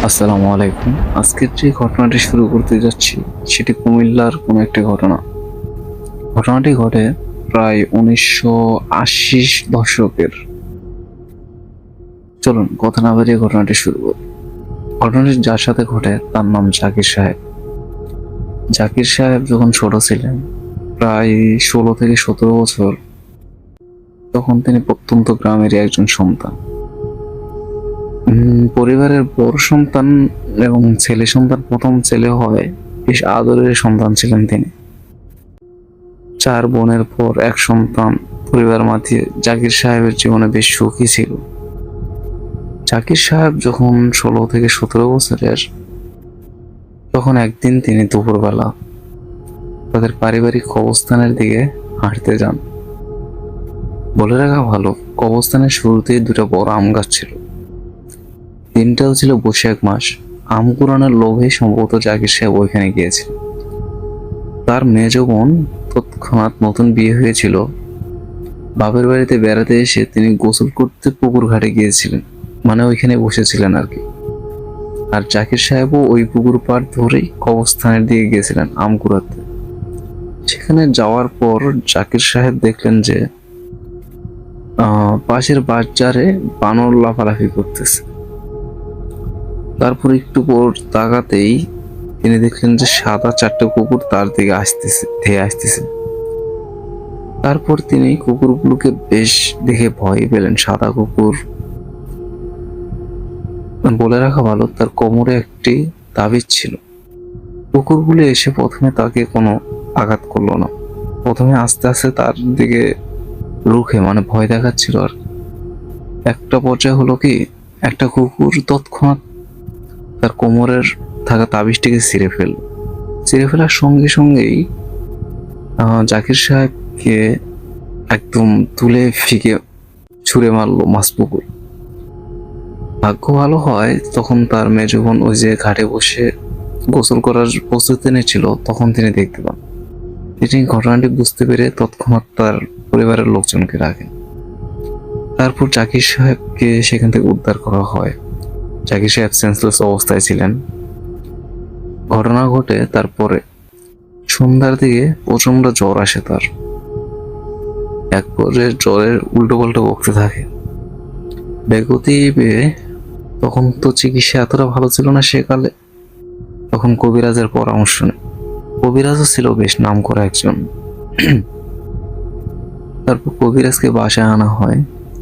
আসসালামু আলাইকুম। আজকের যে ঘটনাটি শুরু করতে যাচ্ছি সেটি কুমিল্লার কোনো একটি ঘটনা। ঘটনাটি ঘটে প্রায় 1980 দশকের। চলুন কথা না বাড়িয়ে ঘটনাটি শুরু করি। ঘটনাটি যার সাথে ঘটে তার নাম জাকির সাহেব। জাকির সাহেব যখন ছোট ছিলেন, প্রায় 16 থেকে 17 বছর, তখন তিনি প্রত্যন্ত গ্রামেরই একজন সন্তান। পরিবারের বড় সন্তান এবং ছেলে সন্তান, প্রথম ছেলে হয়। বেশ আদরের সন্তান ছিলেন তিনি। 4 বোনের পর এক সন্তান। পরিবার মাঝে জাকির সাহেবের জীবনে বেশ সুখী ছিল। জাকির সাহেব যখন 16 থেকে 17 বছরের, তখন একদিন তিনি দুপুরবেলা তাদের পারিবারিক কবরস্থানের দিকে হাঁটতে যান। বলে রাখা ভালো, কবরস্থানের শুরুতেই দুটো বড় আম গাছ ছিল। দিনটাও ছিল বৈশাখ মাস। আম কুড়ানোর লোভে সম্ভবত জাকির সাহেব ওইখানে গিয়েছিলেন। তার মেজ বোন তৎক্ষণাৎ নতুন বিয়ে হয়েছিল। বাপের বাড়িতে বেড়াতে এসে তিনি গোসল করতে পুকুর ঘাটে গিয়েছিলেন, মানে ওইখানে বসেছিলেন আর কি। আর জাকির সাহেবও ওই পুকুর পাড় ধরেই কবরস্থানের দিকে গিয়েছিলেন আম কুড়াতে। সেখানে যাওয়ার পর জাকির সাহেব দেখলেন যে পাশের বাজারে বানর লাফালাফি করতেছে। তারপর একটু পর তাকাতেই তিনি দেখলেন যে সাদা 4টে কুকুর তার দিকে ধেয়ে আসতেছে। তারপর তিনি কুকুরগুলোকে বেশ দেখে ভয় পেলেন। সাদা কুকুর। বলে রাখা ভালো, তার কোমরে একটি তাবিজ ছিল। কুকুরগুলো এসে প্রথমে তাকে কোনো আঘাত করলো না। প্রথমে আস্তে আস্তে তার দিকে রুখে, মানে ভয় দেখাচ্ছিল। আর একটা পর্যায়ে হলো কি, একটা কুকুর তৎক্ষণাৎ তার কোমরের থাকা তাবিজটিকে ছিঁড়ে ফেলার সঙ্গে সঙ্গেই জাকির সাহেবকে একদম তুলে ফিকে ছুঁড়ে মারলো মাছ পুকুর। ভাগ্য ভালো হয় তখন তার মেজ বোন ওই যে ঘাটে বসে গোসল করার প্রস্তুতি নিচ্ছিল, তখন তিনি দেখতে পান। তিনি ঘটনাটি বুঝতে পেরে তৎক্ষণাৎ তার পরিবারের লোকজনকে ডাকেন। তারপর জাকির সাহেবকে সেখান থেকে উদ্ধার করা হয়। জাকির সাহেব সেন্সলেস অবস্থায় ছিলেন। ঘটনা ঘটে তারপরে সন্ধ্যার দিকে প্রচন্ড জ্বর আসে তার। এক পর্যায়ে জ্বরের উল্টো পাল্টো বকতে থাকে। বেগতি পেয়ে, তখন তো চিকিৎসা এতটা ভালো ছিল না সেকালে, তখন কবিরাজের পরামর্শ নেয়। কবিরাজও ছিল বেশ নাম করা একজন। তারপর কবিরাজকে বাসায় আনা হয়,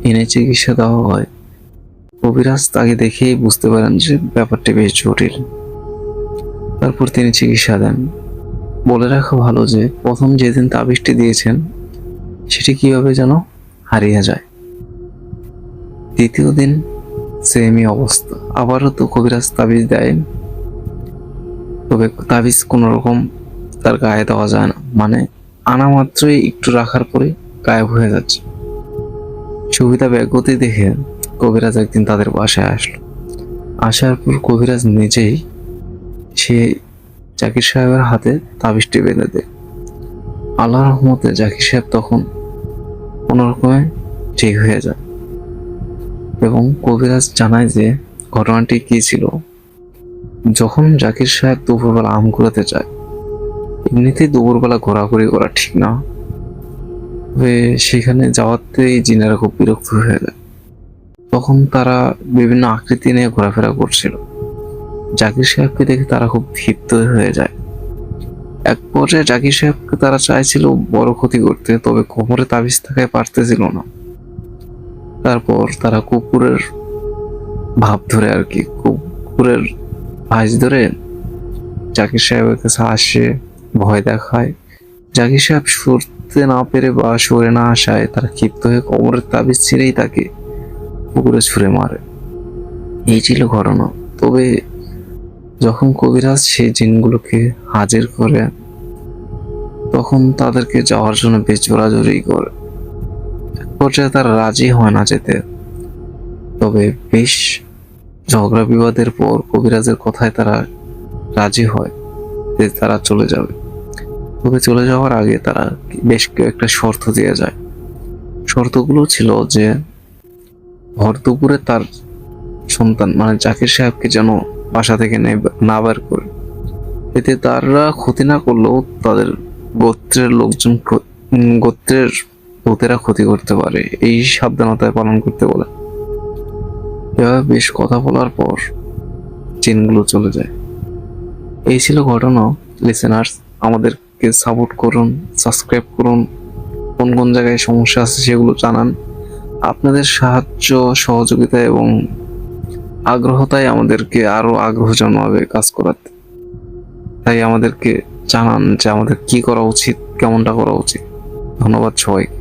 এনে চিকিৎসা দেওয়া হয়। কবিরাজ তাকে দেখেই বুঝতে পারেন যে ব্যাপারটি বেশ জটিল। তারপর তিনি চিকিৎসা দেন। বলে রাখা ভালো যে প্রথম যেদিন তাবিজটি দিয়েছেন সেটি কিভাবে যেন হারিয়ে যায়। দ্বিতীয় দিন সেমই অবস্থা, আবারও তো কবিরাজ তাবিজ দেয়, তবে তাবিজ কোন রকম তার গায়ে দেওয়া যায় না, মানে আনা মাত্রই একটু রাখার পরে গায়েব হয়ে যাচ্ছে। সুবিধা ব্যাগতি দেখে কবিরাজ একদিন তাদের বাসায় আসলো। আসার পর কবিরাজ নিজেই সে জাকির সাহেবের হাতে তাবিজটি বেঁধে দেয়। আল্লাহর রহমতে জাকির সাহেব তখন কোনো রকমে ঠিক হয়ে যায়। এবং কবিরাজ জানায় যে ঘটনাটি কি ছিল। যখন জাকির সাহেব দুপুরবেলা আম কুড়াতে যায়, এমনিতেই দুপুরবেলা ঘোরাঘুরি করা ঠিক না, তবে সেখানে যাওয়াতেই জিনেরা খুব বিরক্ত হয়ে যায়। তখন তারা বিভিন্ন আকৃতি নিয়ে ঘোরাফেরা করছিল। জাকির সাহেবকে দেখে তারা খুব ক্ষিপ্ত হয়ে যায়। এক পর্যায়ে জাকির সাহেবকে তারা চাইছিল বড় ক্ষতি করতে, তবে কোমরে তাবিজ থাকায় পারতেছিল না। তারপর তারা কুকুরের ভাব ধরে আর কি, কুকুরের ভাঁজ ধরে জাকির সাহেবের কাছে আসে, ভয় দেখায়। জাকির সাহেব সরতে না পেরে বা সরে না আসায় তারা ক্ষিপ্ত হয়ে কোমরের তাবিজ ছিঁড়েই তাকে পুকুরে ছুঁড়ে মারে। এই ছিল ঘটনা। তবে যখন কবিরাজ সেই জিনগুলোকে হাজির করে, তখন তাদেরকে যাওয়ার জন্য বেশ জোরাজোরি করে। এক পর্যায়ে তারা রাজি হয় না যেতে, তবে বেশ ঝগড়া বিবাদের পর কবিরাজের কথায় তারা রাজি হয় যে তারা চলে যাবে। তবে চলে যাওয়ার আগে তারা বেশ কয়েকটা শর্ত দিয়ে যায়। শর্তগুলো ছিল যে ভর দুপুরে তার সন্তান মানে জাকির সাহেবকে যেন বাসা থেকে না বের করে। এতে তারা ক্ষতি না করলেও তাদের গোত্রের লোকজন গোত্রের ভূতেরা ক্ষতি করতে পারে, এই সাবধানতায় পালন করতে বলে। এভাবে বেশ কথা বলার পর জিনগুলো চলে যায়। এই ছিল ঘটনা। লিসেনার্স, আমাদেরকে সাপোর্ট করুন, সাবস্ক্রাইব করুন, কোন কোন জায়গায় সমস্যা আছে সেগুলো জানান। আপনাদের সাহায্য, সহযোগিতা এবং আগ্রহতাই আমাদেরকে আরো আগ্রহ জন্মাবে কাজ করাতে। তাই আমাদেরকে জানান যে আমাদের কি করা উচিত, কেমনটা করা উচিত। ধন্যবাদ সবাইকে।